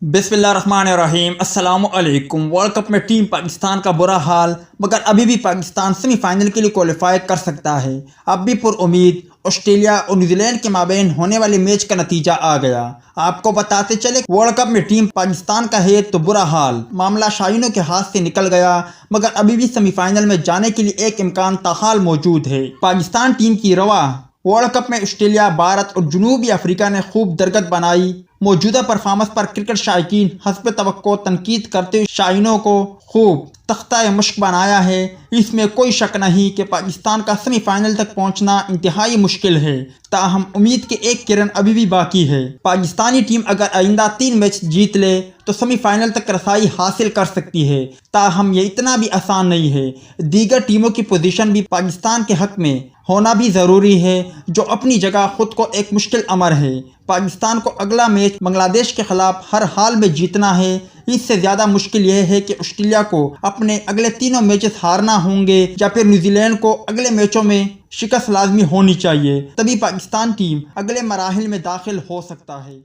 बिस्मिल्लाहिर्रहमानिर्रहीम। अस्सलाम वालेकुम। वर्ल्ड कप में टीम पाकिस्तान का बुरा हाल, मगर अभी भी पाकिस्तान सेमीफाइनल के लिए क्वालिफाई कर सकता है। अब भी पुरुम्मीद ऑस्ट्रेलिया और न्यूजीलैंड के माबेन होने वाले मैच का नतीजा आ गया। आपको बताते चले वर्ल्ड कप में टीम पाकिस्तान का है तो बुरा हाल, मामला शाहीनों के हाथ से निकल गया, मगर अभी भी सेमीफाइनल में जाने के लिए एक इम्कान ताहाल मौजूद है। पाकिस्तान टीम की रवा वर्ल्ड कप में ऑस्ट्रेलिया, भारत और जनूबी अफ्रीका ने खूब दरगत बनाई। मौजूदा परफॉर्मेंस पर क्रिकेट शायकीन हस्ब तवक्को तनकीद करते हुए शाहीनों को खूब तख्ता मश्क बनाया है। इसमें कोई शक नहीं कि पाकिस्तान का सेमीफाइनल तक पहुंचना इंतहाई मुश्किल है, ताहम उम्मीद के एक किरण अभी भी बाकी है। पाकिस्तानी टीम अगर आइंदा 3 मैच जीत ले तो सेमीफाइनल तक रसाई हासिल कर सकती है, ताहम ये इतना भी आसान नहीं है। दीगर टीमों की पोजीशन भी पाकिस्तान के हक में होना भी ज़रूरी है, जो अपनी जगह खुद को एक मुश्किल अमर है। पाकिस्तान को अगला मैच बांग्लादेश के खिलाफ हर हाल में जीतना है। इससे ज़्यादा मुश्किल यह है कि ऑस्ट्रेलिया को अपने अगले तीनों मैचेस हारना होंगे या फिर न्यूजीलैंड को अगले मैचों में शिकस्त लाजमी होनी चाहिए, तभी पाकिस्तान टीम अगले मराहिल में दाखिल हो सकता है।